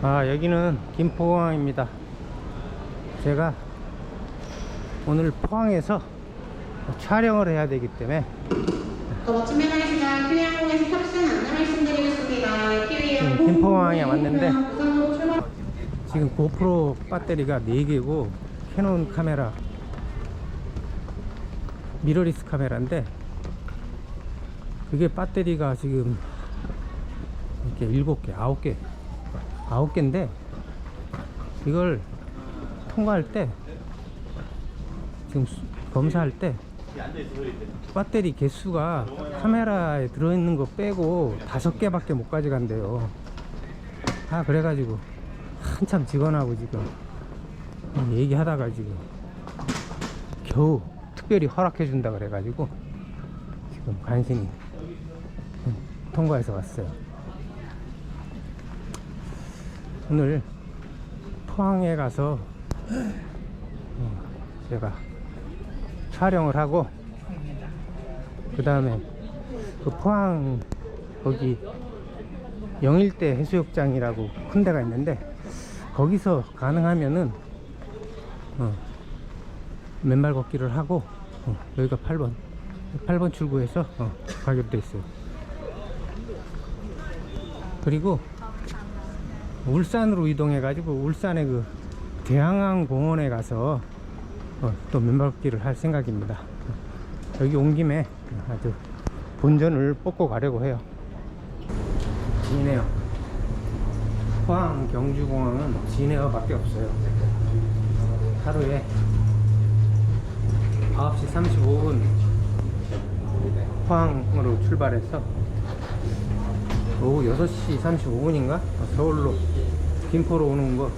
여기는 김포공항입니다. 제가 오늘 포항에서 촬영을 해야 되기 때문에 지금 김포공항에 왔는데, 지금 고프로 배터리가 4개고 캐논 카메라, 미러리스 카메라인데, 그게 배터리가 지금 이렇게 7개, 9개인데 이걸 통과할 때, 지금 검사할 때 배터리 개수가 카메라에 들어있는 거 빼고 5개밖에 못 가져간대요. 그래가지고 한참 직원하고 지금 얘기하다가 지금 겨우 특별히 허락해 준다 그래가지고 지금 간신히 통과해서 왔어요. 오늘 포항에 가서 제가 촬영을 하고, 그 다음에 그 포항 거기 영일대 해수욕장이라고 큰 데가 있는데, 거기서 가능하면은 맨발 걷기를 하고, 여기가 8번 출구에서 가기로 돼 있어요. 그리고 울산으로 이동해 가지고 울산의 그 대항항 공원에 가서 또 맨발 걷기를 할 생각입니다. 여기 온 김에 아주 본전을 뽑고 가려고 해요. 진해역, 포항 경주공항은 진해역밖에 없어요. 하루에 9시 35분 포항으로 출발해서 오후 6시 35분인가 서울로, 김포로 오는 거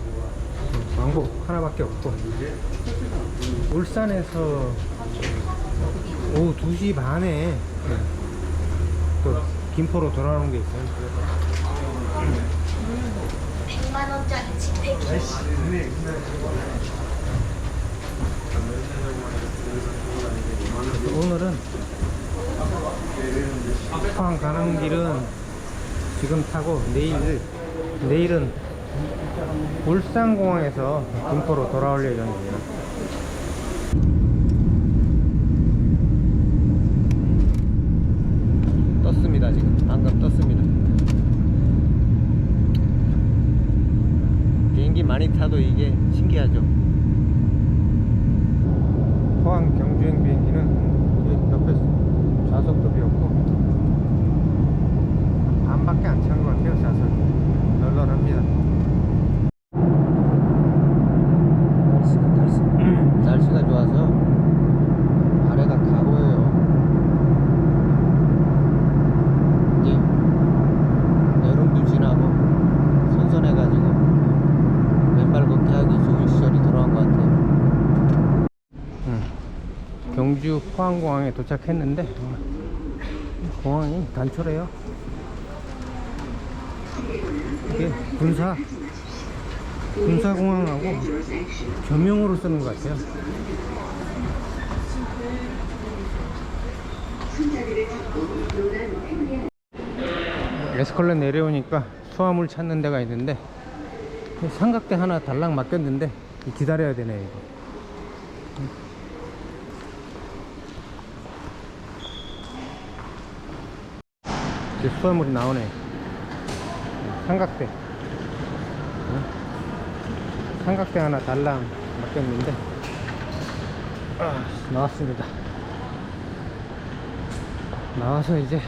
왕복 하나밖에 없고, 울산에서 오후 2시 반에 또 김포로 돌아오는 게 있어요. 100만원짜리 지폐기. 오늘은 포항 가는 길은 지금 타고, 내일은 울산공항에서 김포로 돌아올 예정입니다. 떴습니다. 지금 방금 떴습니다. 비행기 많이 타도 이게 신기하죠. 포항 경주행 비행기는 옆에 좌석도 비었고 반밖에 안 찬 것 같아요. 좌석이 널널합니다. 날씨가 좋아서 아래가 다 보여요. 이제 여름도 지나고 선선해가지고 맨발 걷기 하기 좋은 시절이 돌아온 것 같아요. 경주 포항공항에 도착했는데 공항이 단촐해요. 이게 군사공항하고 겸용으로 쓰는 것 같아요. 에스컬레 내려오니까 수화물 찾는 데가 있는데, 삼각대 하나 달랑 맡겼는데 기다려야 되네 이거. 이제 수화물이 나오네. 삼각대 하나 달랑 맡겼는데 나왔습니다. 나와서 이제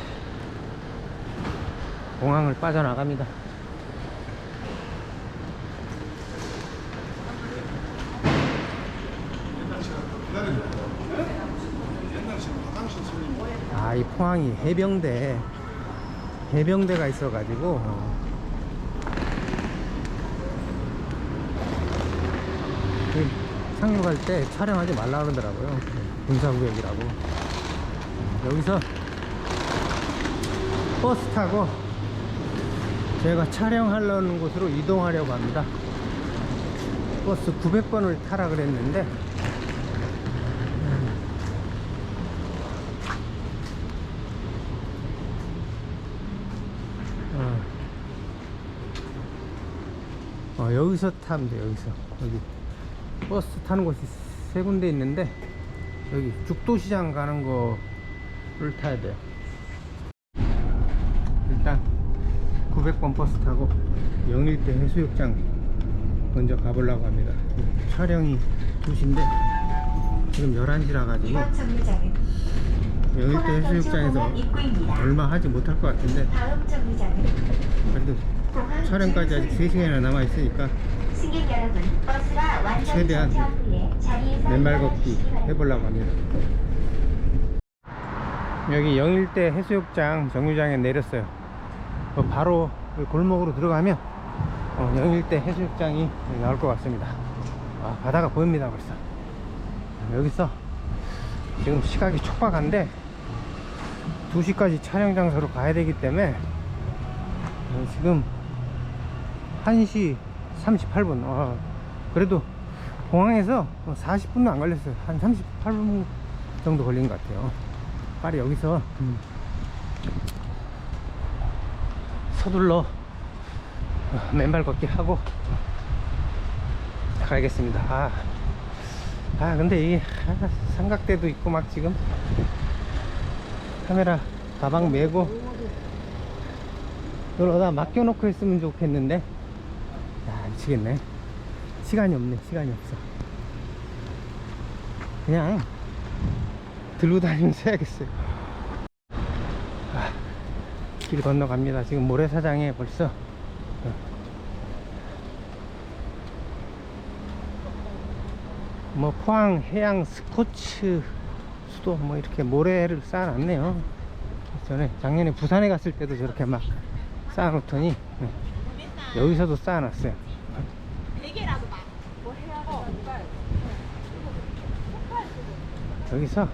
공항을 빠져나갑니다. 이 포항이 해병대가 있어가지고 상륙할 때 촬영하지 말라 그러더라고요. 군사구역이라고. 여기서 버스 타고 제가 촬영하려는 곳으로 이동하려고 합니다. 버스 900번을 타라 그랬는데 여기서 타면 돼. 여기서 여기 버스 타는 곳이 세 군데 있는데 여기 죽도시장 가는 거를 타야 돼요. 일단 900번 버스 타고 영일대 해수욕장 먼저 가보려고 합니다. 촬영이 2시인데 지금 11시라 가지고 이번 정류장은 영일대 해수욕장에서 얼마 하지 못할 것 같은데 다음 정류장은 그래도 촬영까지 아직 3시간이나 남아 있으니까 승객 여러분, 버스가 완전히 최대한 정차한 후에 자리에서 맨발 걷기 일어나주시기 바랍니다. 해보려고 합니다. 여기 영일대 해수욕장 정류장에 내렸어요. 바로 골목으로 들어가면 영일대 해수욕장이 나올 것 같습니다. 바다가 보입니다. 벌써 여기서 지금 시각이 촉박한데 2시까지 촬영 장소로 가야 되기 때문에 지금 1시 38분. 그래도 공항에서 40분도 안 걸렸어요. 한 38분 정도 걸린 것 같아요. 빨리 여기서 서둘러 맨발 걷기 하고 가야겠습니다. 근데 이게 삼각대도 있고 막 지금 카메라 가방 메고 이걸 어디다 맡겨놓고 했으면 좋겠는데 미치겠네. 시간이 없네. 시간이 없어. 그냥 들고 다니면서 해야겠어요. 길 건너갑니다. 지금 모래사장에 벌써 뭐 포항 해양 스포츠 수도 뭐 이렇게 모래를 쌓아놨네요. 전에 작년에 부산에 갔을 때도 저렇게 막 쌓아놓더니 여기서도 쌓아놨어요. 여기서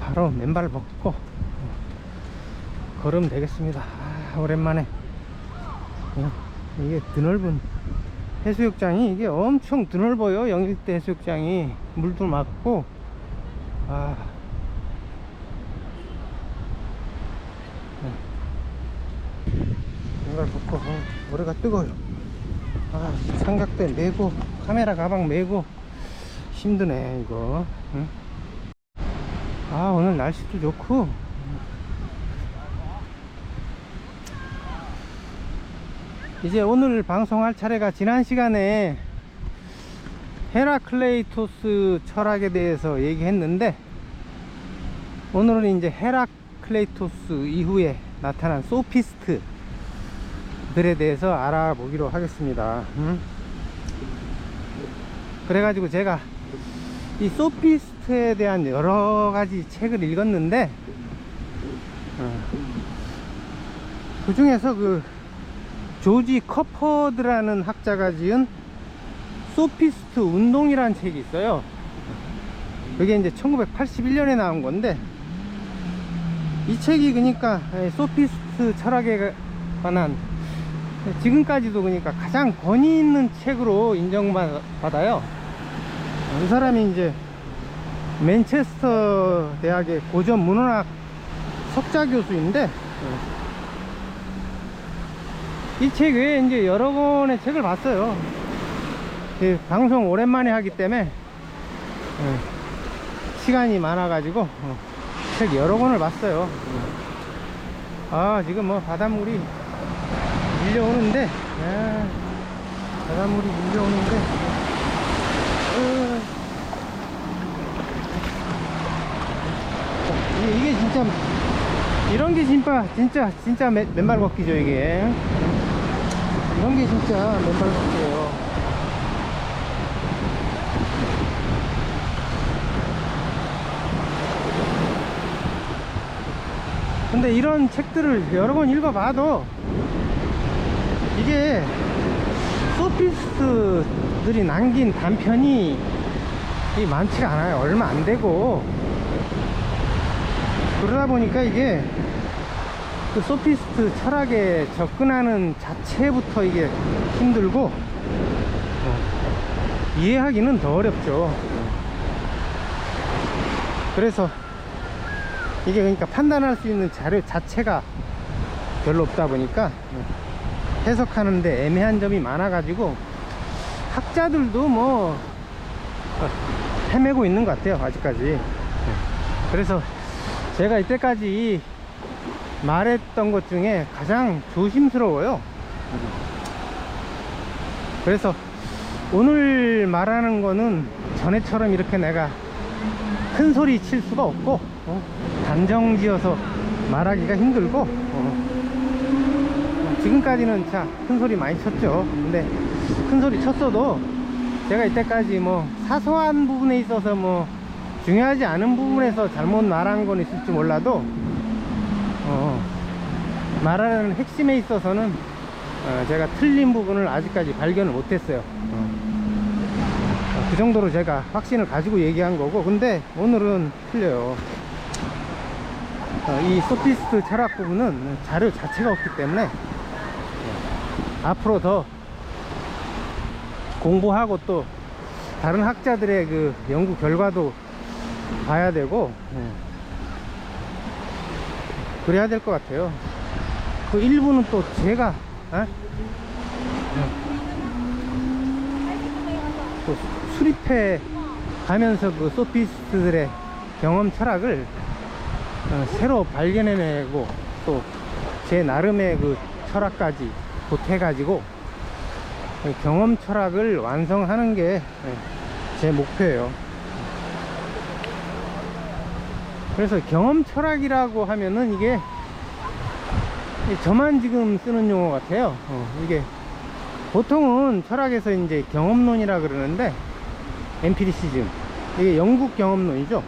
바로 맨발 벗고 걸으면 되겠습니다. 오랜만에 이게 드넓은 해수욕장이 이게 엄청 드넓어요. 영일대 해수욕장이 물도 맑고 맨발 벗고 머리가 뜨거워요. 삼각대 메고 카메라 가방 메고 힘드네 이거. 응? 오늘 날씨도 좋고 이제 오늘 방송할 차례가 지난 시간에 헤라클레이토스 철학에 대해서 얘기했는데 오늘은 이제 헤라클레이토스 이후에 나타난 소피스트들에 대해서 알아보기로 하겠습니다. 그래가지고 제가 이 소피스트에 대한 여러가지 책을 읽었는데 그 중에서 그 조지 커퍼드라는 학자가 지은 소피스트 운동이라는 책이 있어요. 그게 이제 1981년에 나온 건데 이 책이 그러니까 소피스트 철학에 관한 지금까지도 그러니까 가장 권위 있는 책으로 인정받아요. 이 사람이 이제 맨체스터 대학의 고전 문헌학 석좌 교수인데 이 책 외에 이제 여러 권의 책을 봤어요. 방송 오랜만에 하기 때문에 시간이 많아가지고 책 여러 권을 봤어요. 지금 뭐 바닷물이 밀려오는데 바닷물이 밀려오는데 이게 진짜 이런 게 진짜 맨발 걷기죠. 이게 이런 게 진짜 맨발 걷기예요. 근데 이런 책들을 여러 번 읽어봐도 이게 소피스트들이 남긴 단편이 많지가 않아요. 얼마 안 되고 그러다 보니까 이게 그 소피스트 철학에 접근하는 자체부터 이게 힘들고 이해하기는 더 어렵죠. 그래서 이게 그러니까 판단할 수 있는 자료 자체가 별로 없다 보니까 해석하는데 애매한 점이 많아가지고 학자들도 뭐 헤매고 있는 것 같아요, 아직까지. 그래서 제가 이때까지 말했던 것 중에 가장 조심스러워요. 그래서 오늘 말하는 거는 전에처럼 이렇게 내가 큰 소리 칠 수가 없고 단정 지어서 말하기가 힘들고 지금까지는 자 큰 소리 많이 쳤죠. 근데 큰 소리 쳤어도 제가 이때까지 뭐 사소한 부분에 있어서 뭐 중요하지 않은 부분에서 잘못 말한 건 있을지 몰라도 말하는 핵심에 있어서는 제가 틀린 부분을 아직까지 발견을 못했어요. 그 정도로 제가 확신을 가지고 얘기한 거고, 근데 오늘은 틀려요. 이 소피스트 철학 부분은 자료 자체가 없기 때문에 앞으로 더 공부하고 또 다른 학자들의 그 연구 결과도 봐야 되고 그래야 될 것 같아요. 그 일부는 또 제가 또 수립해 가면서 그 소피스트들의 경험 철학을 새로 발견해내고 또 제 나름의 그 철학까지 보태가지고 경험 철학을 완성하는 게 제 목표예요. 그래서 경험 철학이라고 하면은 이게 저만 지금 쓰는 용어 같아요. 이게 보통은 철학에서 이제 경험론이라 그러는데, 엠피리시즘, 이게 영국 경험론이죠.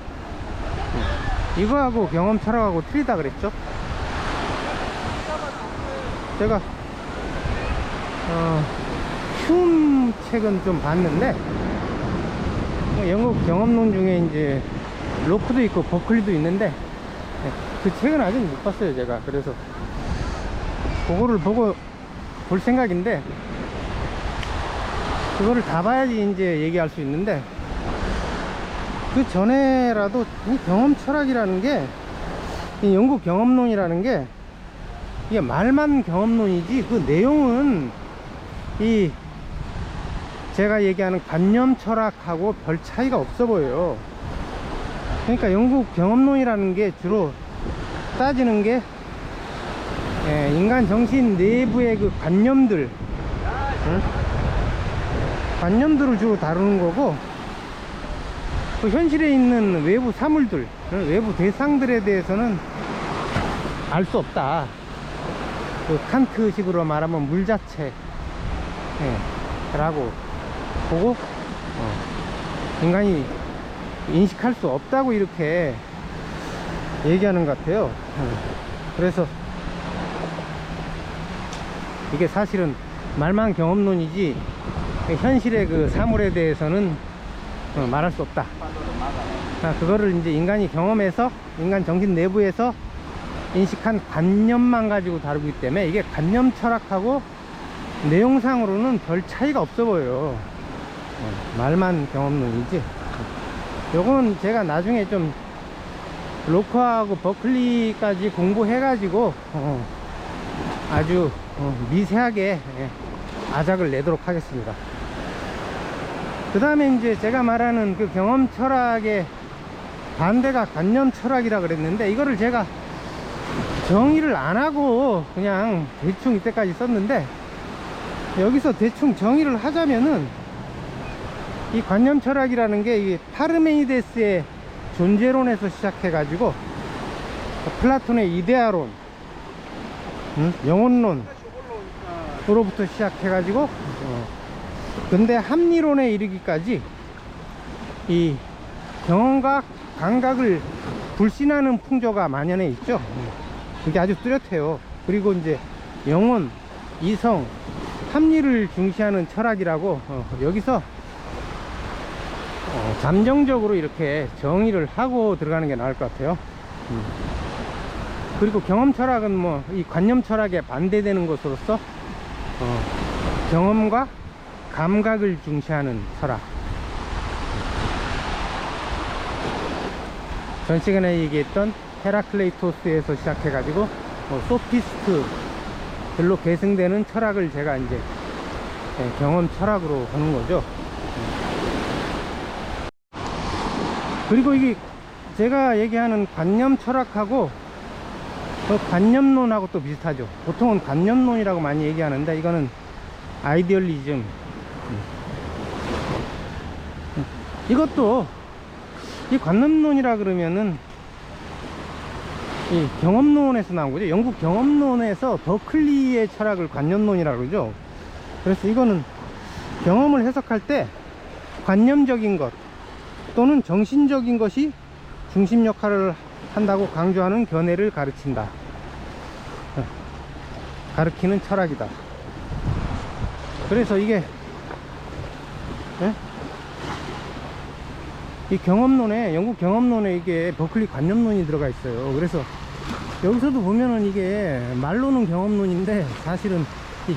이거하고 경험 철학하고 틀리다 그랬죠. 제가 흉 책은 좀 봤는데, 영국 경험론 중에 이제 로크도 있고 버클리도 있는데 그 책은 아직 못 봤어요, 제가. 그래서 그거를 보고 볼 생각인데, 그거를 다 봐야지 이제 얘기할 수 있는데, 그 전에라도 이 경험 철학이라는 게, 이 영국 경험론이라는 게 이게 말만 경험론이지 그 내용은 이 제가 얘기하는 관념 철학하고 별 차이가 없어 보여요. 그러니까 영국 경험론이라는 게 주로 따지는 게 인간 정신 내부의 그 관념들, 관념들을 주로 다루는 거고, 그 현실에 있는 외부 사물들, 외부 대상들에 대해서는 알 수 없다. 그 칸트식으로 말하면 물자체 라고 보고 인간이 인식할 수 없다고 이렇게 얘기하는 것 같아요. 그래서 이게 사실은 말만 경험론이지 현실의 그 사물에 대해서는 말할 수 없다. 그거를 이제 인간이 경험해서 인간 정신 내부에서 인식한 관념만 가지고 다루기 때문에 이게 관념 철학하고 내용상으로는 별 차이가 없어 보여요. 말만 경험론이지. 요거는 제가 나중에 좀 로크하고 버클리까지 공부해 가지고 아주 미세하게 아작을 내도록 하겠습니다. 그 다음에 이제 제가 말하는 그 경험 철학의 반대가 관념 철학이라 그랬는데, 이거를 제가 정의를 안 하고 그냥 대충 이때까지 썼는데, 여기서 대충 정의를 하자면은 이 관념 철학이라는 게 이 파르메니데스의 존재론에서 시작해 가지고 플라톤의 이데아론, 영혼론으로부터 시작해 가지고 근대 합리론에 이르기까지 이 경험과 감각을 불신하는 풍조가 만연해 있죠. 그게 아주 뚜렷해요. 그리고 이제 영혼, 이성, 합리를 중시하는 철학이라고 여기서 잠정적으로 이렇게 정의를 하고 들어가는 게 나을 것 같아요. 그리고 경험 철학은 뭐 이 관념 철학에 반대되는 것으로서 경험과 감각을 중시하는 철학. 전 시간에 얘기했던 헤라클레이토스에서 시작해 가지고 소피스트 들로 계승되는 철학을 제가 이제 경험 철학으로 보는 거죠. 그리고 이게 제가 얘기하는 관념 철학하고 관념론하고 또 비슷하죠. 보통은 관념론이라고 많이 얘기하는데 이거는 아이디얼리즘. 이것도 이 관념론이라 그러면은 이 경험론에서 나온 거죠. 영국 경험론에서 버클리의 철학을 관념론이라고 그러죠. 그래서 이거는 경험을 해석할 때 관념적인 것 또는 정신적인 것이 중심 역할을 한다고 강조하는 견해를 가르친다. 가르치는 철학이다. 그래서 이게 이 경험론에, 영국 경험론에 이게 버클리 관념론이 들어가 있어요. 그래서 여기서도 보면은 이게 말로는 경험론인데 사실은 이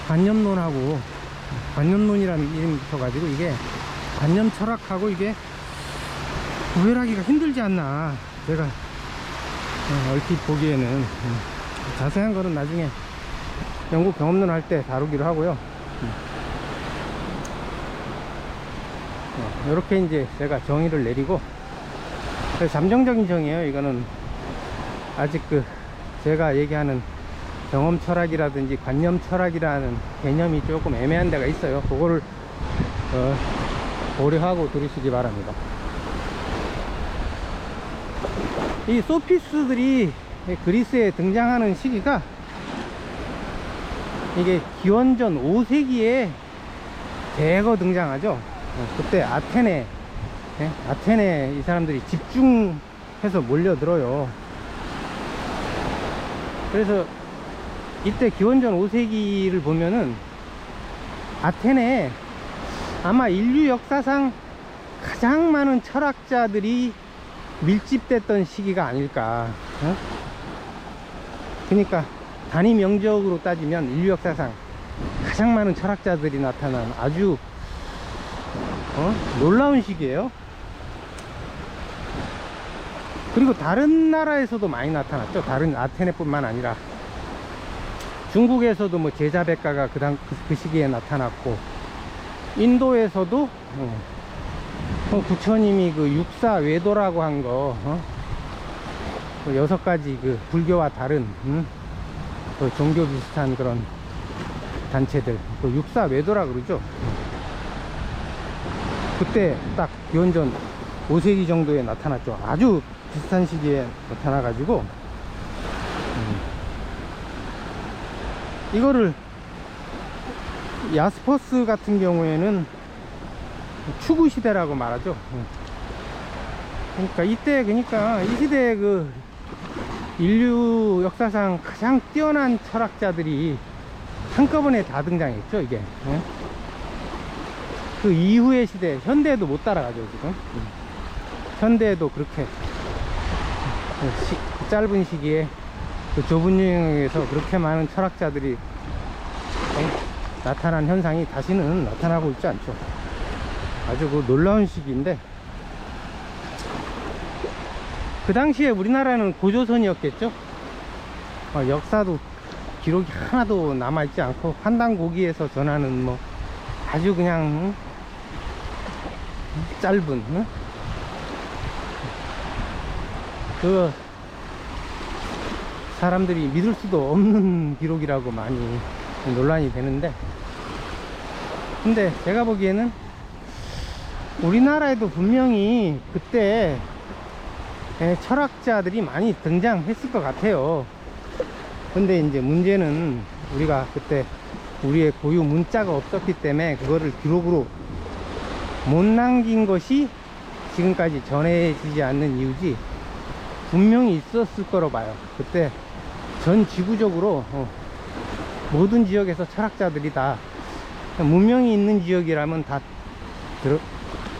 관념론하고, 관념론이라는 이름이 붙어가지고 이게 관념 철학하고 이게 구별하기가 힘들지 않나, 제가 얼핏 보기에는. 자세한 거는 나중에 영국 경험론 할 때 다루기로 하고요. 이렇게 이제 제가 정의를 내리고, 잠정적인 정의예요. 이거는 아직 제가 얘기하는 경험 철학이라든지 관념 철학이라는 개념이 조금 애매한 데가 있어요. 그거를 고려하고 들으시기 바랍니다. 이 소피스들이 그리스에 등장하는 시기가 이게 기원전 5세기에 대거 등장하죠. 그때 아테네 이 사람들이 집중해서 몰려들어요. 그래서 이때 기원전 5세기를 보면은 아테네에 아마 인류 역사상 가장 많은 철학자들이 밀집됐던 시기가 아닐까. 그러니까 단위 명적으로 따지면 인류 역사상 가장 많은 철학자들이 나타난 아주 놀라운 시기예요. 그리고 다른 나라에서도 많이 나타났죠. 다른 아테네뿐만 아니라 중국에서도 뭐 제자백가가 그 시기에 나타났고, 인도에서도 부처님이 그 육사 외도라고 한 거, 6가지 그 불교와 다른 그 종교 비슷한 그런 단체들, 그 육사 외도라 그러죠. 그때 딱 기원전 5세기 정도에 나타났죠. 아주 비슷한 시기에 나타나 가지고 이거를 야스퍼스 같은 경우에는 추구 시대라고 말하죠. 그러니까 이때, 그러니까 이 시대에 그 인류 역사상 가장 뛰어난 철학자들이 한꺼번에 다 등장했죠. 이게 그 이후의 시대, 현대에도 못 따라가죠. 지금 현대에도 그렇게 짧은 시기에 그 좁은 영역에서 그렇게 많은 철학자들이 나타난 현상이 다시는 나타나고 있지 않죠. 아주 그 놀라운 시기인데, 그 당시에 우리나라는 고조선이었겠죠. 역사도 기록이 하나도 남아있지 않고 환단고기에서 전하는 뭐 아주 그냥 짧은 그 사람들이 믿을 수도 없는 기록이라고 많이 논란이 되는데, 근데 제가 보기에는 우리나라에도 분명히 그때 철학자들이 많이 등장했을 것 같아요. 근데 이제 문제는 우리가 그때 우리의 고유 문자가 없었기 때문에 그거를 기록으로 못 남긴 것이 지금까지 전해지지 않는 이유지, 분명히 있었을 거로 봐요. 그때 전 지구적으로 모든 지역에서 철학자들이 다 문명이 있는 지역이라면 다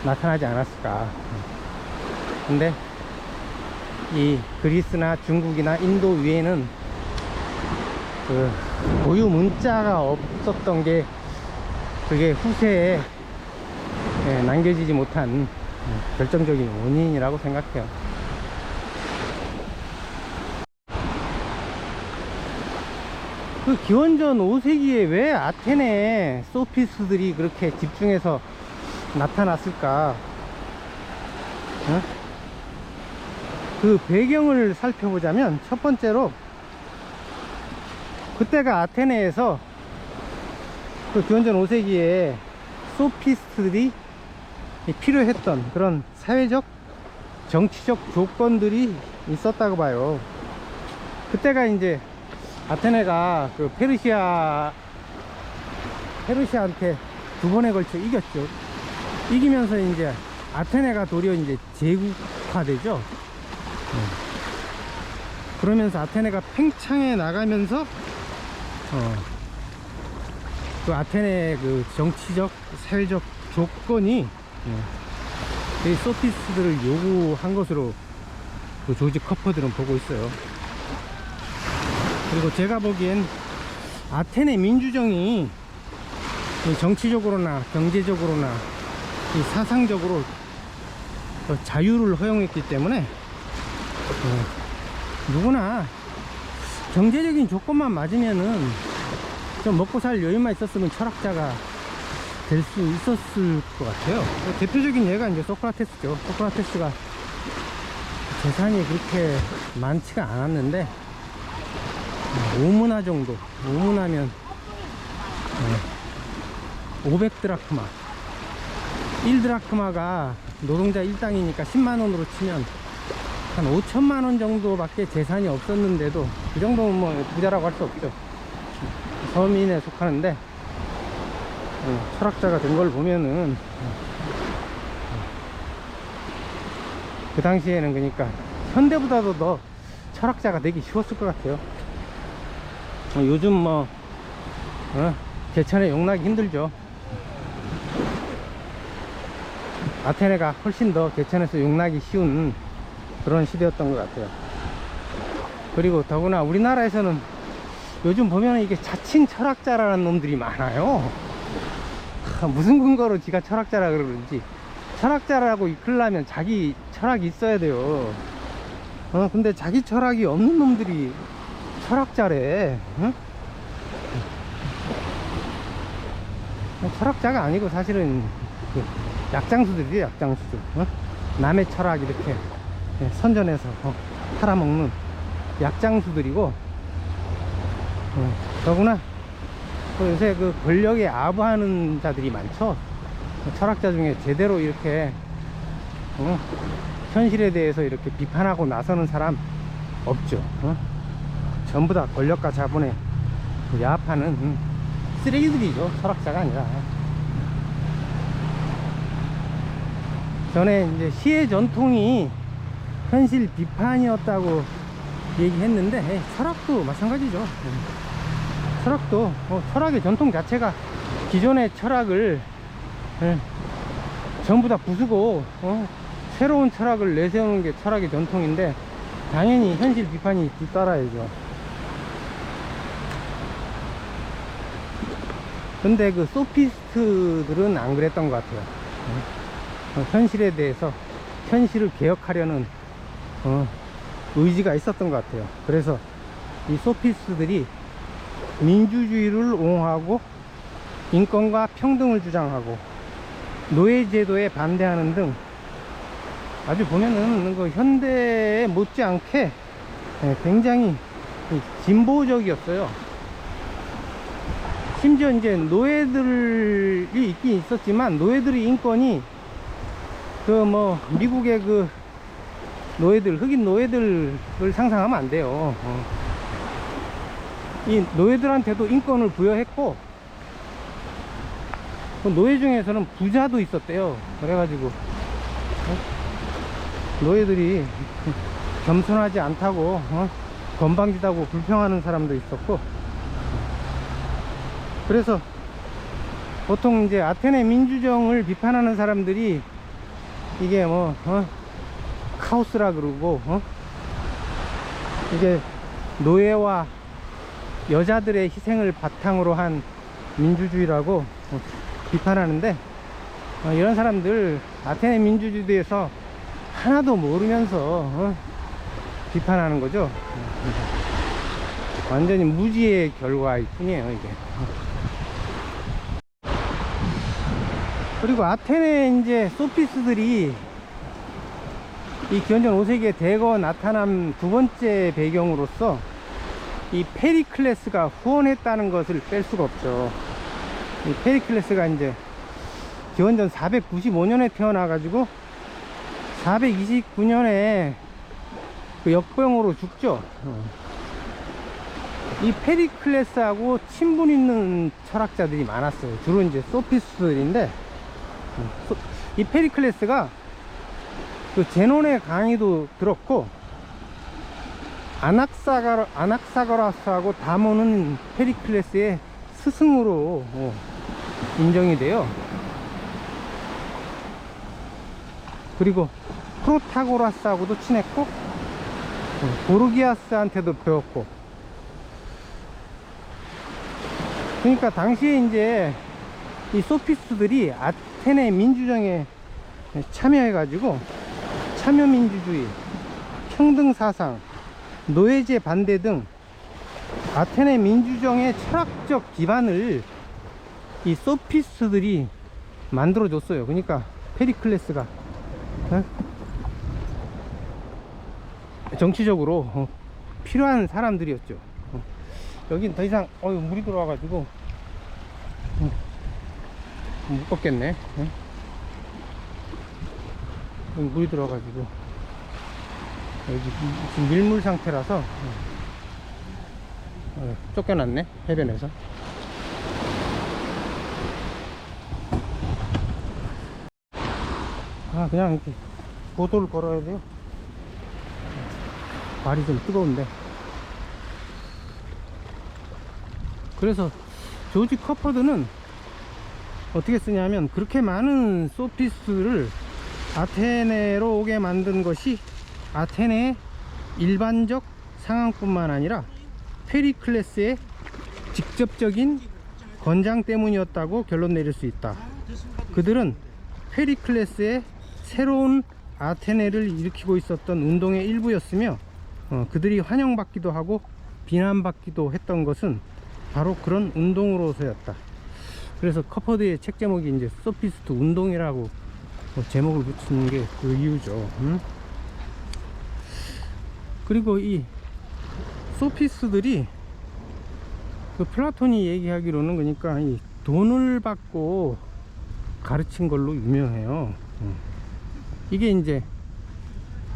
나타나지 않았을까. 근데 이 그리스나 중국이나 인도 위에는 그 고유 문자가 없었던 게, 그게 후세에 남겨지지 못한 결정적인 원인이라고 생각해요. 그 기원전 5세기에 왜 아테네 소피스들이 그렇게 집중해서 나타났을까? 어? 그 배경을 살펴보자면, 첫 번째로 그때가 아테네에서 그 기원전 5세기에 소피스트들이 필요했던 그런 사회적 정치적 조건들이 있었다고 봐요. 그때가 이제 아테네가 그 페르시아한테 두 번에 걸쳐 이겼죠. 이기면서 이제 아테네가 도리어 이제 제국화되죠. 그러면서 아테네가 팽창해 나가면서 그 아테네의 그 정치적 사회적 조건이 이 소피스트들을 요구한 것으로 그 조지 커퍼들은 보고 있어요. 그리고 제가 보기엔 아테네 민주정이 정치적으로나 경제적으로나 이 사상적으로 자유를 허용했기 때문에 누구나 경제적인 조건만 맞으면은 좀 먹고 살 여유만 있었으면 철학자가 될 수 있었을 것 같아요. 대표적인 예가 이제 소크라테스죠. 소크라테스가 재산이 그렇게 많지가 않았는데 5문화 정도, 5문화면 500드라크마, 1드라크마가 노동자 1당이니까 10만원으로 치면 한 5천만원 정도밖에 재산이 없었는데도, 이 정도면 뭐 부자라고 할 수 없죠. 서민에 속하는데 철학자가 된 걸 보면은 그 당시에는 그러니까 현대보다도 더 철학자가 되기 쉬웠을 것 같아요. 요즘 뭐 개천에 용나기 힘들죠. 아테네가 훨씬 더 개천에서 용나기 쉬운 그런 시대였던 것 같아요. 그리고 더구나 우리나라에서는 요즘 보면 이게 자칭 철학자라는 놈들이 많아요. 무슨 근거로 지가 철학자라 그러는지. 철학자라고 이끌려면 자기 철학이 있어야 돼요. 근데 자기 철학이 없는 놈들이 철학자래. 응? 철학자가 아니고 사실은 그 약장수들이에요. 약장수들. 남의 철학 이렇게 선전해서 팔아먹는 약장수들이고, 더구나 요새 그 권력에 아부하는 자들이 많죠. 철학자 중에 제대로 이렇게 현실에 대해서 이렇게 비판하고 나서는 사람 없죠. 전부 다 권력과 자본에 야합하는 쓰레기들이죠. 철학자가 아니라. 전에 이제 시의 전통이 현실 비판이었다고 얘기했는데, 철학도 마찬가지죠. 철학도 철학의 전통 자체가 기존의 철학을 전부 다 부수고 새로운 철학을 내세우는 게 철학의 전통인데, 당연히 현실 비판이 뒤따라야죠. 근데 그 소피스트들은 안 그랬던 것 같아요. 현실에 대해서, 현실을 개혁하려는 의지가 있었던 것 같아요. 그래서 이 소피스트들이 민주주의를 옹호하고 인권과 평등을 주장하고 노예제도에 반대하는 등 아주 보면은 그 현대에 못지않게 굉장히 진보적이었어요. 심지어 이제 노예들이 있긴 있었지만, 노예들의 인권이 그 뭐 미국의 그 노예들, 흑인 노예들을 상상하면 안 돼요. 이 노예들한테도 인권을 부여했고, 그 노예 중에서는 부자도 있었대요. 그래가지고 노예들이 겸손하지 않다고 건방지다고 불평하는 사람도 있었고, 그래서 보통 이제 아테네 민주정을 비판하는 사람들이 이게 뭐 카오스라 그러고 이게 노예와 여자들의 희생을 바탕으로 한 민주주의라고 비판하는데, 이런 사람들 아테네 민주주의에 대해서 하나도 모르면서 비판하는 거죠. 완전히 무지의 결과일 뿐이에요 이게. 그리고 아테네 이제 소피스들이 이 기원전 5세기에 대거 나타난 두 번째 배경으로서 이 페리클레스가 후원했다는 것을 뺄 수가 없죠. 이 페리클레스가 이제 기원전 495년에 태어나가지고 429년에 그 역병으로 죽죠. 이 페리클레스하고 친분 있는 철학자들이 많았어요. 주로 이제 소피스들인데, 이 페리클레스가 그 제논의 강의도 들었고, 아낙사고라스하고 다모는 페리클레스의 스승으로 인정이 돼요. 그리고 프로타고라스하고도 친했고, 고르기아스한테도 배웠고. 그러니까 당시에 이제 이 소피스트들이 아테네 민주정에 참여해가지고 참여민주주의, 평등사상, 노예제 반대 등 아테네 민주정의 철학적 기반을 이 소피스트들이 만들어줬어요. 그러니까 페리클레스가 정치적으로 필요한 사람들이었죠. 여긴 더 이상 물이 들어와가지고 못 걷겠네. 여기 물이 들어와가지고 여기 지금 밀물 상태라서 쫓겨났네, 해변에서. 그냥 이렇게 보도를 걸어야 돼요. 발이 좀 뜨거운데. 그래서 조지 커퍼드는 어떻게 쓰냐면, 그렇게 많은 소피스트를 아테네로 오게 만든 것이 아테네의 일반적 상황뿐만 아니라 페리클레스의 직접적인 권장 때문이었다고 결론 내릴 수 있다. 그들은 페리클레스의 새로운 아테네를 일으키고 있었던 운동의 일부였으며, 그들이 환영받기도 하고 비난받기도 했던 것은 바로 그런 운동으로서였다. 그래서 커퍼드의 책 제목이 이제 소피스트 운동이라고 제목을 붙이는 게 그 이유죠. 그리고 이 소피스트들이 그 플라톤이 얘기하기로는, 그러니까 이 돈을 받고 가르친 걸로 유명해요. 이게 이제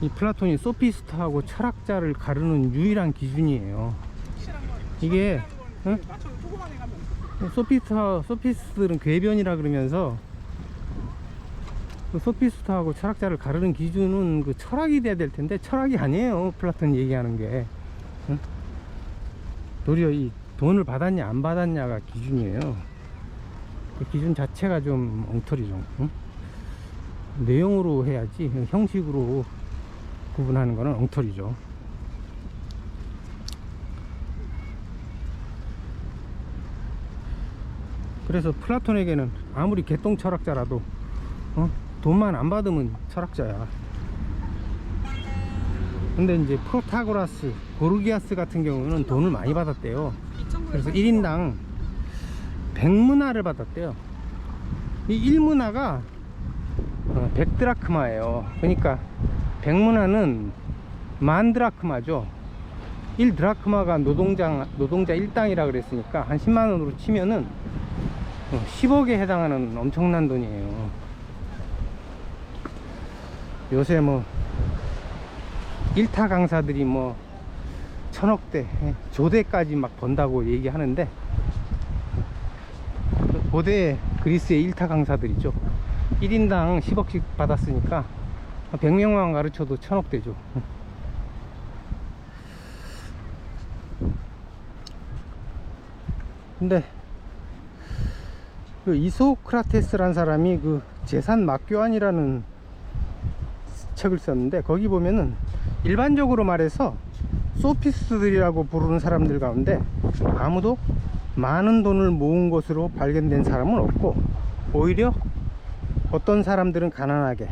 이 플라톤이 소피스트하고 철학자를 가르는 유일한 기준이에요. 이게 소피스트들은 궤변이라 그러면서 그 소피스트하고 철학자를 가르는 기준은 그 철학이 돼야 될 텐데, 철학이 아니에요. 플라톤이 얘기하는 게 도리어 이 돈을 받았냐 안 받았냐가 기준이에요. 그 기준 자체가 좀 엉터리죠. 내용으로 해야지 형식으로 구분하는 거는 엉터리죠. 그래서 플라톤에게는 아무리 개똥 철학자라도 돈만 안 받으면 철학자야. 근데 이제 프로타고라스, 고르기아스 같은 경우는 돈을 많이 받았대요. 그래서 1인당 100문화를 받았대요. 이 1문화가 100드라크마예요. 그러니까 100문화는 10,000드라크마죠. 1드라크마가 노동자 1당이라 그랬으니까 한 10만원으로 치면은 10억에 해당하는 엄청난 돈이에요. 요새 뭐 일타 강사들이 뭐 1000억대, 조대까지 막 번다고 얘기하는데, 고대 그리스의 일타 강사들이죠. 1인당 10억씩 받았으니까 100명만 가르쳐도 1000억대죠. 근데 그 이소크라테스란 사람이 그 재산 막교환이라는 책을 썼는데, 거기 보면은 일반적으로 말해서 소피스트들이라고 부르는 사람들 가운데 아무도 많은 돈을 모은 것으로 발견된 사람은 없고, 오히려 어떤 사람들은 가난하게,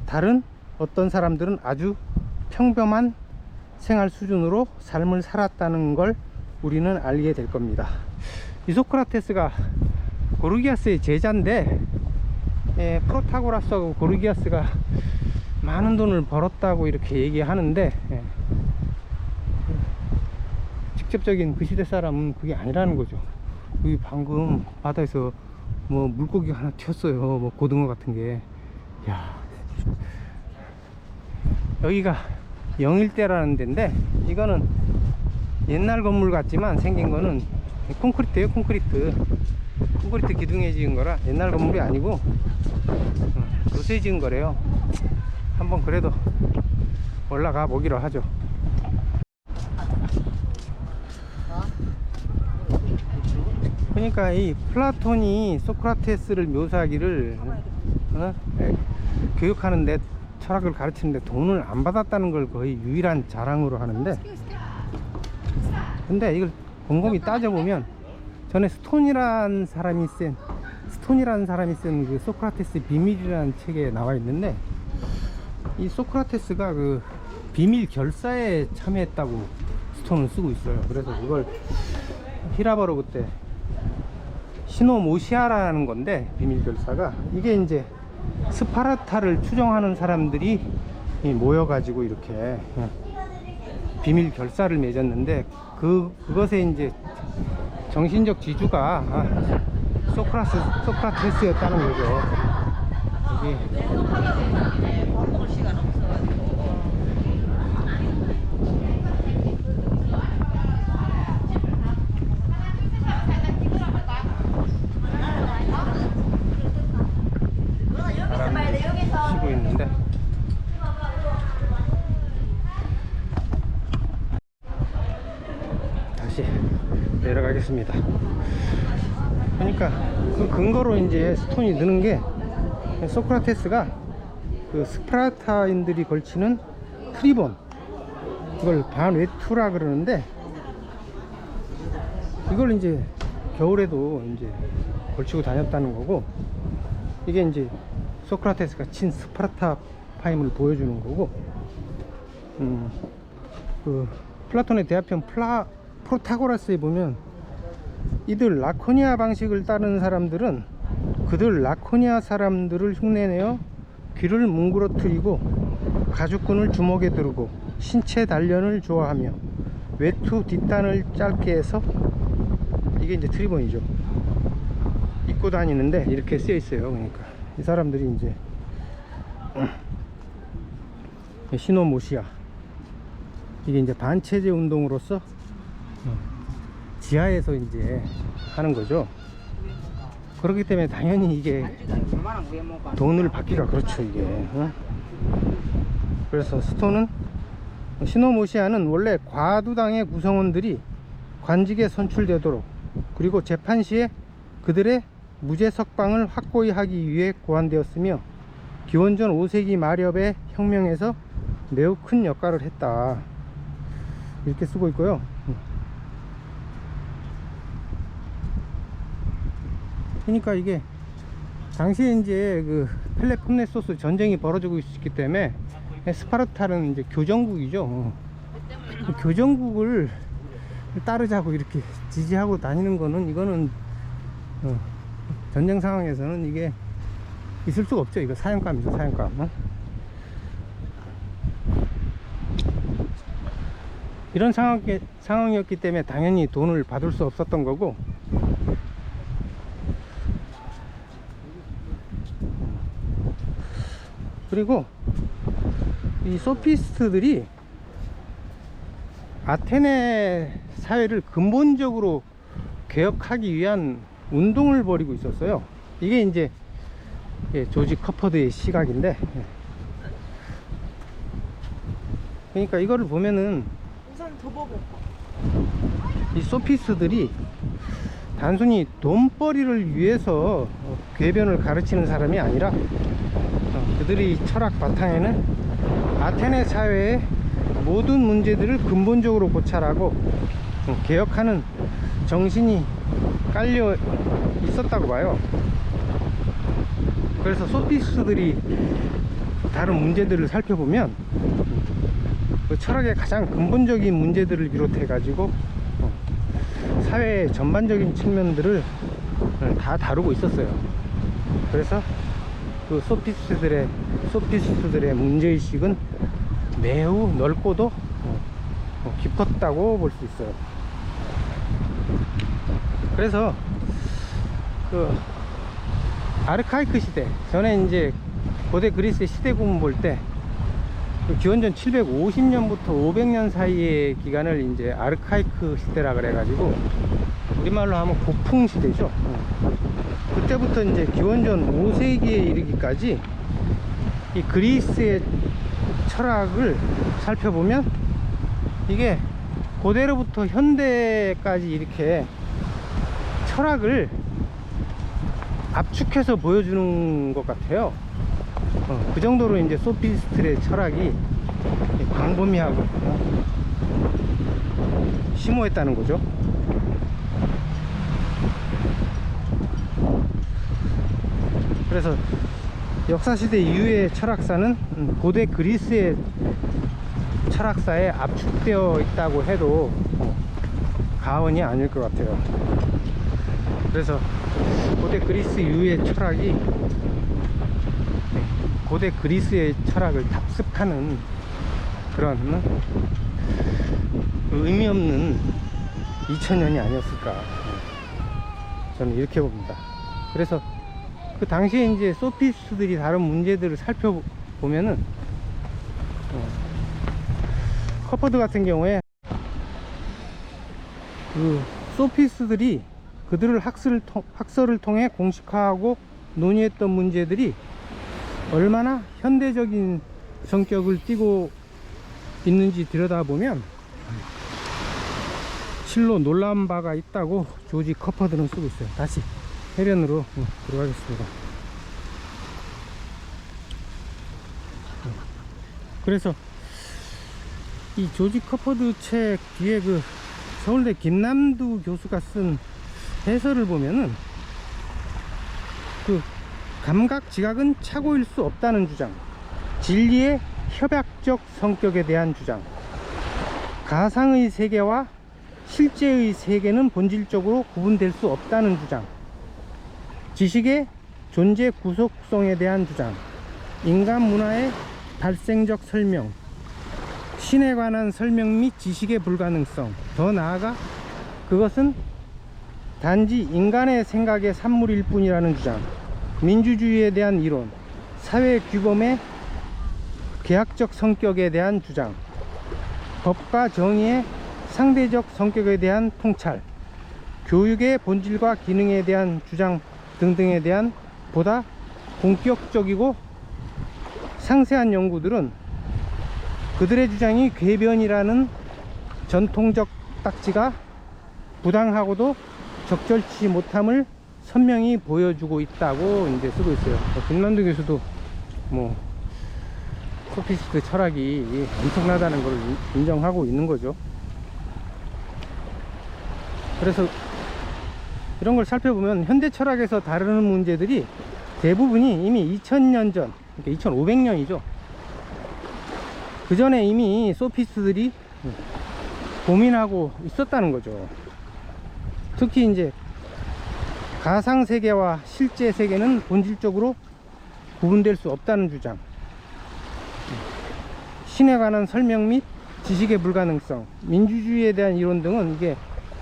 다른 어떤 사람들은 아주 평범한 생활 수준으로 삶을 살았다는 걸 우리는 알게 될 겁니다. 이 소크라테스가 고르기아스의 제자인데, 프로타고라스하고 고르기아스가 많은 돈을 벌었다고 이렇게 얘기하는데, 직접적인 그 시대 사람은 그게 아니라는 거죠. 여기 방금 바다에서 뭐 물고기가 하나 튀었어요. 뭐 고등어 같은 게. 야, 여기가 영일대라는 데인데, 이거는 옛날 건물 같지만 생긴 거는 콘크리트예요. 콘크리트 기둥에 지은 거라 옛날 건물이 아니고 요새 지은 거래요. 한번 그래도 올라가 보기로 하죠. 그러니까 이 플라톤이 소크라테스를 묘사하기를 교육하는데, 철학을 가르치는데 돈을 안 받았다는 걸 거의 유일한 자랑으로 하는데, 근데 이걸 곰곰이 따져보면 전에 스톤이라는 사람이 쓴 그 소크라테스의 비밀이라는 책에 나와 있는데, 이 소크라테스가 그 비밀 결사에 참여했다고 스톤은 쓰고 있어요. 그래서 그걸 히라버로 그때 시노모시아라는 건데, 비밀 결사가 이게 이제 스파르타를 추종하는 사람들이 모여가지고 이렇게 비밀 결사를 맺었는데, 그것에 이제 정신적 지주가 소크라테스였다는 거죠. 이게 쉬고 있는데, 다시 내려가겠습니다. 그러니까 그 근거로 이제 스톤이 드는 게, 소크라테스가 그 스파르타인들이 걸치는 트리본, 이걸 반외투라 그러는데, 이걸 이제 겨울에도 이제 걸치고 다녔다는 거고, 이게 이제 소크라테스가 친 스파르타파임을 보여주는 거고, 그 플라톤의 대화편 프로타고라스에 보면, 이들 라코니아 방식을 따르는 사람들은 그들 라코니아 사람들을 흉내내어 귀를 뭉그러뜨리고 가죽끈을 주먹에 두르고 신체 단련을 좋아하며 외투 뒷단을 짧게 해서, 이게 이제 트리본이죠, 입고 다니는데 이렇게 쓰여 있어요. 그러니까 이 사람들이 이제 시노모시아, 이게 이제 반체제 운동으로서 지하에서 이제 하는 거죠. 그렇기 때문에 당연히 이게 돈을 받기가 그렇죠, 이게. 그래서 스톤은, 시노모시아는 원래 과두당의 구성원들이 관직에 선출되도록, 그리고 재판 시에 그들의 무죄 석방을 확고히 하기 위해 고안되었으며, 기원전 5세기 마렵의 혁명에서 매우 큰 역할을 했다, 이렇게 쓰고 있고요. 그러니까 이게 당시에 이제 그 펠레폰네소스 전쟁이 벌어지고 있었기 때문에, 스파르타는 이제 교정국이죠. 그 교정국을 따르자고 이렇게 지지하고 다니는 거는, 이거는 전쟁 상황에서는 이게 있을 수가 없죠. 이거 사형감이죠, 사형감. 이런 상황이었기 때문에 당연히 돈을 받을 수 없었던 거고, 그리고 이 소피스트들이 아테네 사회를 근본적으로 개혁하기 위한 운동을 벌이고 있었어요. 이게 이제 조지 커퍼드의 시각인데, 그러니까 이거를 보면은 이 소피스트들이 단순히 돈벌이를 위해서 궤변을 가르치는 사람이 아니라, 그들의 철학 바탕에는 아테네 사회의 모든 문제들을 근본적으로 고찰하고 개혁하는 정신이 깔려 있었다고 봐요. 그래서 소피스트들이 다른 문제들을 살펴보면, 그 철학의 가장 근본적인 문제들을 비롯해 가지고 사회 전반적인 측면들을 다 다루고 있었어요. 그래서 그 소피스트들의 문제의식은 매우 넓고도 깊었다고 볼 수 있어요. 그래서 그 아르카이크 시대 전에 이제 고대 그리스의 시대 구문 볼 때 그 기원전 750년부터 500년 사이의 기간을 이제 아르카이크 시대라 그래가지고 우리말로 하면 고풍 시대죠. 그때부터 이제 기원전 5세기에 이르기까지 이 그리스의 철학을 살펴보면 이게 고대로부터 현대까지 이렇게 철학을 압축해서 보여주는 것 같아요. 그 정도로 이제 소피스트의 철학이 광범위하고 심오했다는 거죠. 그래서 역사시대 이후의 철학사는 고대 그리스의 철학사에 압축되어 있다고 해도 과언이 아닐 것 같아요. 그래서 고대 그리스 이후의 철학이 고대 그리스의 철학을 답습하는 그런 의미 없는 2000년이 아니었을까, 저는 이렇게 봅니다. 그래서 그 당시에 이제 소피스트들이 다른 문제들을 살펴보면은 커퍼드 같은 경우에 그 소피스트들이 그들을 학설을 통해 공식화하고 논의했던 문제들이 얼마나 현대적인 성격을 띠고 있는지 들여다보면 실로 놀라운 바가 있다고 조지 커퍼드는 쓰고 있어요. 다시 해련으로 들어가겠습니다. 그래서 이 조지 커퍼드 책 뒤에 그 서울대 김남두 교수가 쓴 해설을 보면은 그 감각 지각은 착오일 수 없다는 주장, 진리의 협약적 성격에 대한 주장, 가상의 세계와 실제의 세계는 본질적으로 구분될 수 없다는 주장, 지식의 존재 구속성에 대한 주장, 인간 문화의 발생적 설명, 신에 관한 설명 및 지식의 불가능성, 더 나아가 그것은 단지 인간의 생각의 산물일 뿐이라는 주장, 민주주의에 대한 이론, 사회 규범의 계약적 성격에 대한 주장, 법과 정의의 상대적 성격에 대한 통찰, 교육의 본질과 기능에 대한 주장 등등에 대한 보다 본격적이고 상세한 연구들은 그들의 주장이 궤변이라는 전통적 딱지가 부당하고도 적절치 못함을 선명히 보여주고 있다고 이제 쓰고 있어요. 김남두 교수도 뭐 소피스트 철학이 엄청나다는 걸 인정하고 있는 거죠. 그래서 이런 걸 살펴보면 현대 철학에서 다루는 문제들이 대부분이 이미 2000년 전, 그러니까 2500년이죠. 그 전에 이미 소피스트들이 고민하고 있었다는 거죠. 특히 이제 가상세계와 실제 세계는 본질적으로 구분될 수 없다는 주장, 신에 관한 설명 및 지식의 불가능성, 민주주의에 대한 이론 등은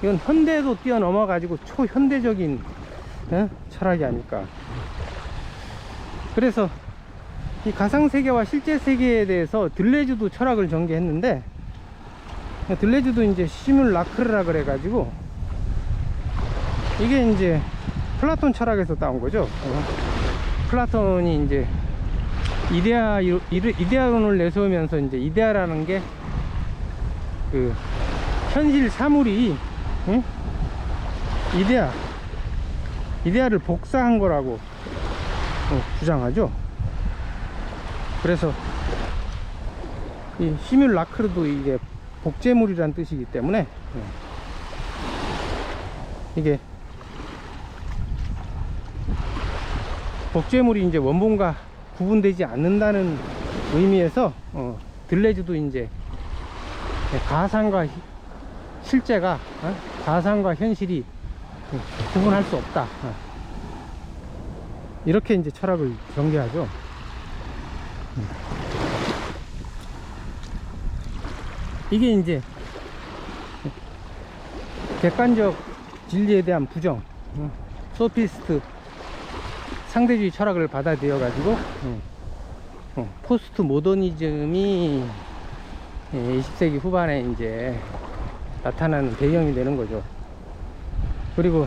이건 현대도 뛰어넘어 가지고 초현대적인 철학이 아닐까. 그래서 이 가상세계와 실제 세계에 대해서 들레주도 철학을 전개했는데, 들레주도 이제 시뮬라크르라 그래 가지고 이게 이제 플라톤 철학에서 따온 거죠. 플라톤이 이제 이데아론을 내세우면서 이제 이데아라는 게 그 현실 사물이 이데아를 복사한 거라고 주장하죠. 그래서 이 시뮬라크르도 이게 복제물이란 뜻이기 때문에 이게 복제물이 이제 원본과 구분되지 않는다는 의미에서 들레주도 이제 가상과 실제가 가상과 현실이 구분할 수 없다. 이렇게 이제 철학을 전개하죠. 이게 이제 객관적 진리에 대한 부정, 소피스트 상대주의 철학을 받아들여 가지고 포스트 모더니즘이 20세기 후반에 이제 나타나는 배경이 되는 거죠. 그리고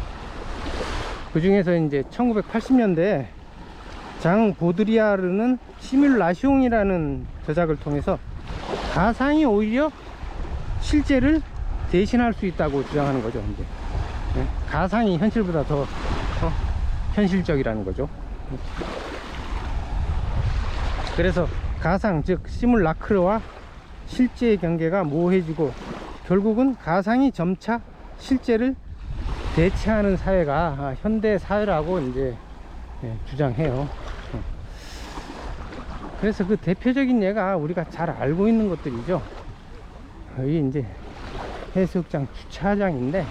그 중에서 이제 1980년대에 장 보드리아르는 시뮬라숑이라는 저작을 통해서 가상이 오히려 실제를 대신할 수 있다고 주장하는 거죠. 이제 가상이 현실보다 더 현실적이라는 거죠. 그래서 가상, 즉 시뮬라크르와 실제의 경계가 모호해지고 결국은 가상이 점차 실제를 대체하는 사회가 현대 사회라고 이제 주장해요. 그래서 그 대표적인 예가 우리가 잘 알고 있는 것들이죠. 여기 이제 해수욕장 주차장인데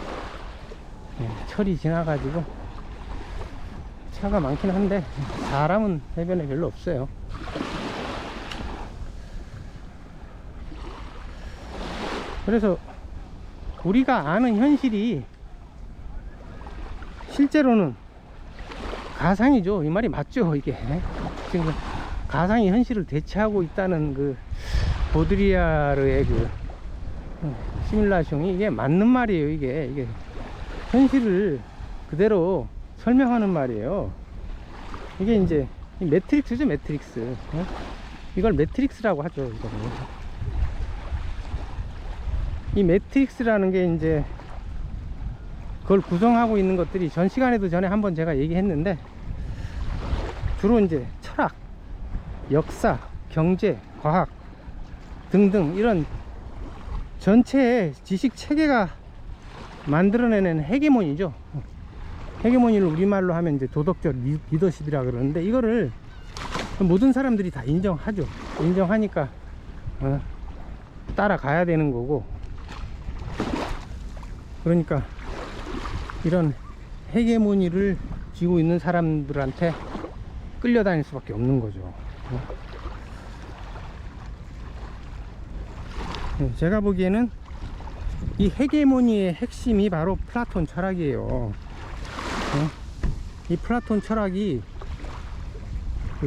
철이 지나가지고 차가 많긴 한데 사람은 해변에 별로 없어요. 그래서 우리가 아는 현실이 실제로는 가상이죠. 이 말이 맞죠. 이게 지금 가상이 현실을 대체하고 있다는 그 보드리아르의 그 시뮬라숑이 이게 맞는 말이에요. 이게 현실을 그대로 설명하는 말이에요. 이게 이제 매트릭스죠. 매트릭스. 이걸 매트릭스라고 하죠. 이거는. 이 매트릭스라는 게 이제 그걸 구성하고 있는 것들이 전 시간에도 전에 한번 제가 얘기했는데 주로 이제 철학, 역사, 경제, 과학 등등 이런 전체의 지식 체계가 만들어내는 헤게모니죠. 헤게모니를 우리말로 하면 이제 도덕적 리더십이라 그러는데 이거를 모든 사람들이 다 인정하죠. 인정하니까 따라가야 되는 거고, 그러니까 이런 헤게모니를 쥐고 있는 사람들한테 끌려다닐 수밖에 없는 거죠. 제가 보기에는 이 헤게모니의 핵심이 바로 플라톤 철학이에요. 이 플라톤 철학이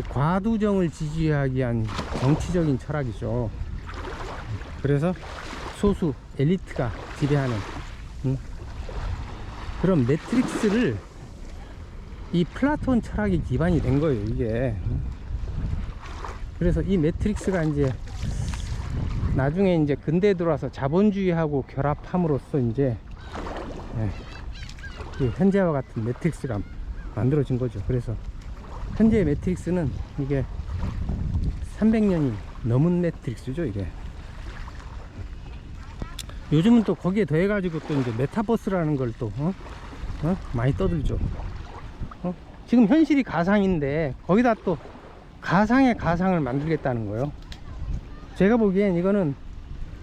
과두정을 지지하기 위한 정치적인 철학이죠. 그래서 소수 엘리트가 지배하는 그런 매트릭스를 이 플라톤 철학이 기반이 된 거예요, 이게. 그래서 이 매트릭스가 이제 나중에 이제 근대에 들어와서 자본주의하고 결합함으로써 이제 현재와 같은 매트릭스가 만들어진 거죠. 그래서 현재의 매트릭스는 이게 300년이 넘은 매트릭스죠, 이게. 요즘은 또 거기에 더해 가지고 또 이제 메타버스라는 걸 또 많이 떠들죠. 지금 현실이 가상인데 거기다 또 가상의 가상을 만들겠다는 거예요. 제가 보기엔 이거는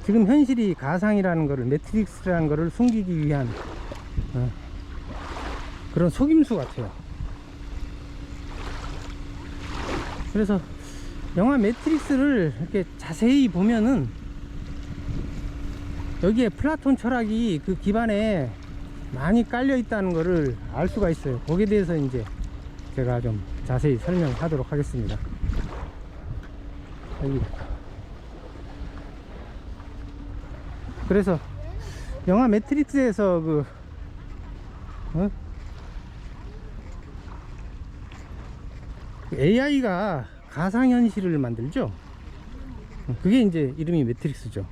지금 현실이 가상이라는 거를, 매트릭스라는 거를 숨기기 위한 그런 속임수 같아요. 그래서 영화 매트릭스를 이렇게 자세히 보면은 여기에 플라톤 철학이 그 기반에 많이 깔려 있다는 거를 알 수가 있어요. 거기에 대해서 이제 제가 좀 자세히 설명하도록 하겠습니다. 여기. 그래서 영화 매트릭스에서 그 AI가 가상현실을 만들죠. 그게 이제 이름이 매트릭스죠.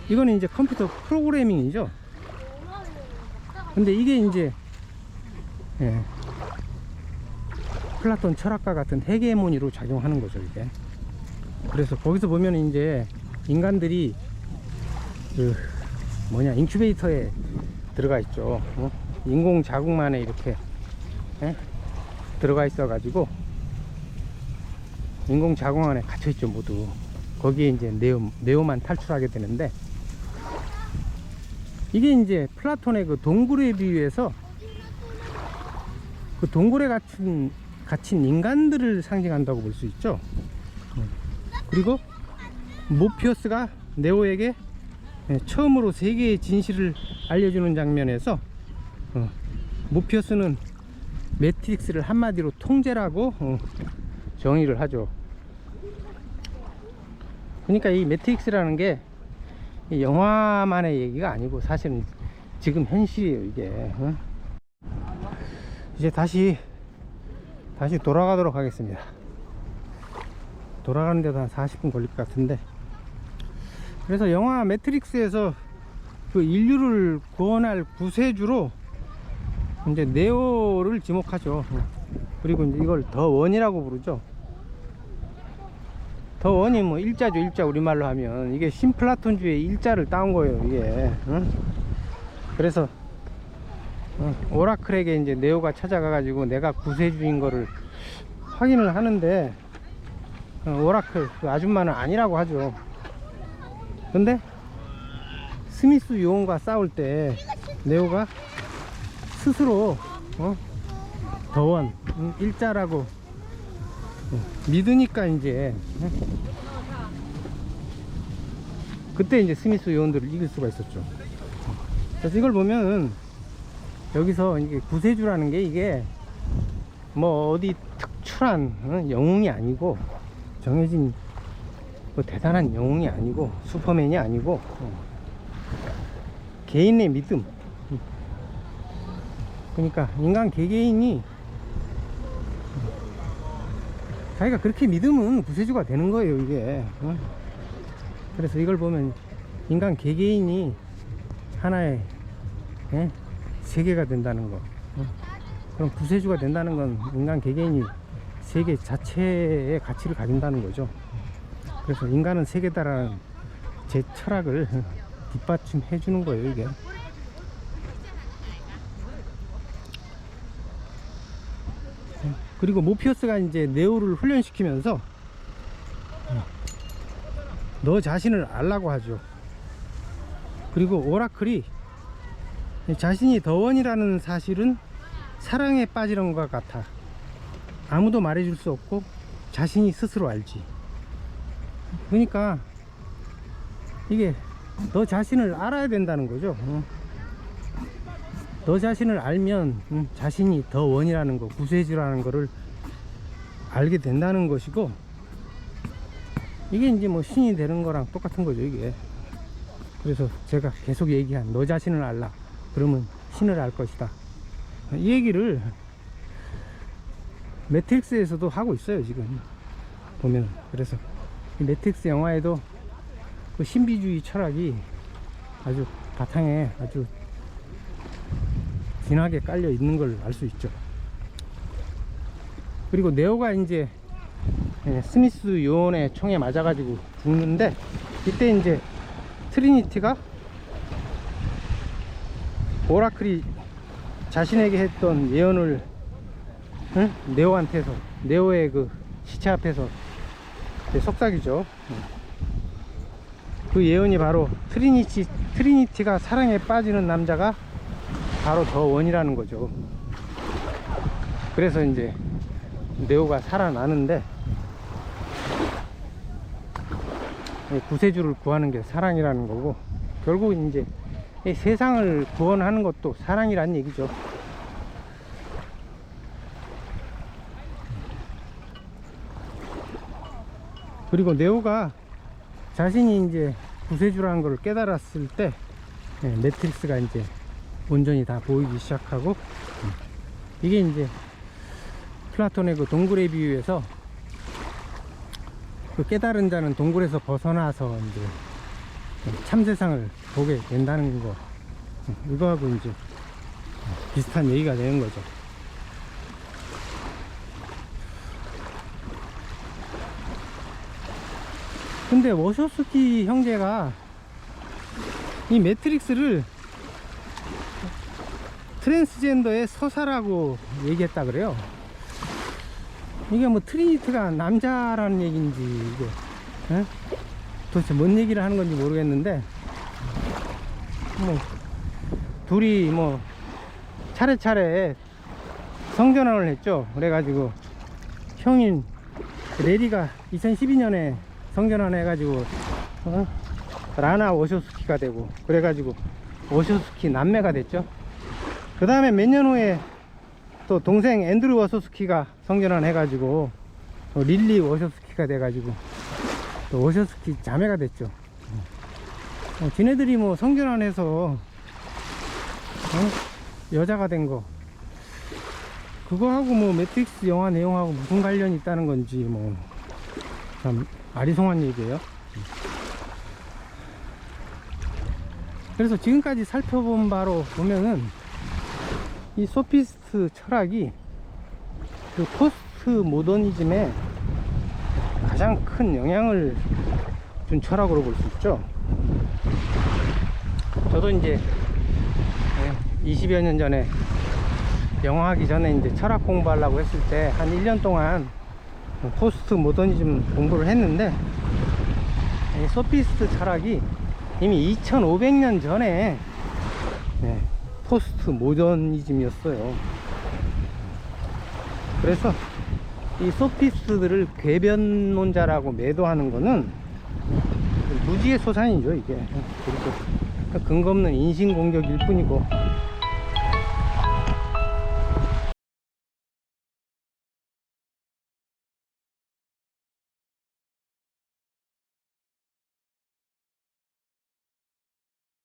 이거는 이제 컴퓨터 프로그래밍이죠. 근데 이게 이제 플라톤 철학과 같은 헤게모니로 작용하는 거죠, 이게. 그래서 거기서 보면 이제 인간들이 그 인큐베이터에 들어가 있죠. 인공 자궁만에 이렇게 들어가 있어 가지고 인공 자궁 안에 갇혀 있죠, 모두. 거기에 이제 네오만 탈출하게 되는데 이게 이제 플라톤의 그 동굴에 비유해서 그 동굴에 갇힌 인간들을 상징한다고 볼 수 있죠. 그리고 모피어스가 네오에게 처음으로 세계의 진실을 알려주는 장면에서 모피어스는 매트릭스를 한마디로 통제라고 정의를 하죠. 그러니까 이 매트릭스라는 게 영화만의 얘기가 아니고 사실은 지금 현실이에요, 이게. 이제 다시 돌아가도록 하겠습니다. 돌아가는데도 한 40분 걸릴 것 같은데, 그래서 영화 매트릭스에서 그 인류를 구원할 구세주로 이제 네오를 지목하죠. 그리고 이제 이걸 더 원이라고 부르죠. 더 원이 뭐 일자죠, 일자. 우리말로 하면 이게 신플라톤주의 일자를 따온 거예요, 이게. 그래서 오라클에게 이제 네오가 찾아가 가지고 내가 구세주인 거를 확인을 하는데, 오라클 그 아줌마는 아니라고 하죠. 근데 스미스 요원과 싸울 때 네오가 스스로 더원 일자라고 믿으니까 이제 그때 이제 스미스 요원들을 이길 수가 있었죠. 그래서 이걸 보면 여기서 이게 구세주라는 게 이게 뭐 어디 특출한 영웅이 아니고, 정해진 뭐 대단한 영웅이 아니고, 슈퍼맨이 아니고, 개인의 믿음. 그러니까 인간 개개인이 자기가 그렇게 믿으면 구세주가 되는 거예요, 이게. 그래서 이걸 보면 인간 개개인이 하나의 세계가 된다는 거. 그럼 구세주가 된다는 건 인간 개개인이 세계 자체의 가치를 가진다는 거죠. 그래서 인간은 세계다라는 제 철학을 뒷받침해 주는 거예요, 이게. 그리고 모피어스가 이제 네오를 훈련시키면서 너 자신을 알라고 하죠. 그리고 오라클이 자신이 더원이라는 사실은 사랑에 빠지는 것 같아. 아무도 말해줄 수 없고 자신이 스스로 알지. 그러니까 이게 너 자신을 알아야 된다는 거죠. 너 자신을 알면 자신이 더 원이라는 거, 구세주라는 거를 알게 된다는 것이고, 이게 이제 뭐 신이 되는 거랑 똑같은 거죠, 이게. 그래서 제가 계속 얘기한 너 자신을 알라, 그러면 신을 알 것이다, 이 얘기를 매트릭스에서도 하고 있어요, 지금 보면. 그래서 이 매트릭스 영화에도 그 신비주의 철학이 아주 바탕에 아주 진하게 깔려 있는 걸 알 수 있죠. 그리고 네오가 이제 스미스 요원의 총에 맞아가지고 죽는데, 이때 이제 트리니티가 오라클이 자신에게 했던 예언을 네오한테서, 네오의 그 시체 앞에서 속삭이죠. 그 예언이 바로 트리니티가 사랑에 빠지는 남자가 바로 더 원이라는 거죠. 그래서 이제 네오가 살아나는데, 구세주를 구하는 게 사랑이라는 거고, 결국 이제 이 세상을 구원하는 것도 사랑이란 얘기죠. 그리고 네오가 자신이 이제 구세주라는 걸 깨달았을 때 매트릭스가 이제 온전히 다 보이기 시작하고, 이게 이제 플라톤의 그 동굴에 비유해서 그 깨달은 자는 동굴에서 벗어나서 이제 참세상을 보게 된다는 거, 이거하고 이제 비슷한 얘기가 되는 거죠. 근데 워쇼스키 형제가 이 매트릭스를 트랜스젠더의 서사라고 얘기했다 그래요. 이게 뭐 트리니티가 남자라는 얘기인지 이게 도대체 뭔 얘기를 하는 건지 모르겠는데, 뭐 둘이 뭐 차례차례 성전환을 했죠. 그래가지고 형인 레디가 2012년에 성전환 해가지고 라나 워쇼스키가 되고, 그래가지고 워쇼스키 남매가 됐죠. 그 다음에 몇 년 후에 또 동생 앤드루 워쇼스키가 성전환 해가지고 릴리 워쇼스키가 돼가지고 또 워쇼스키 자매가 됐죠. 지네들이 뭐 성전환해서 여자가 된 거, 그거하고 뭐 매트릭스 영화 내용하고 무슨 관련이 있다는 건지 뭐 참 아리송한 얘기예요. 그래서 지금까지 살펴본 바로 보면은 이 소피스트 철학이 그 포스트 모더니즘에 가장 큰 영향을 준 철학으로 볼 수 있죠. 저도 이제 20여 년 전에 영어 하기 전에 이제 철학 공부하려고 했을 때 한 1년 동안 포스트 모더니즘 공부를 했는데, 이 소피스트 철학이 이미 2500년 전에 포스트 모더니즘이었어요. 그래서 이 소피스트들을 궤변론자라고 매도하는 거는 무지의 소산이죠, 이게. 그리고 근거 없는 인신공격일 뿐이고,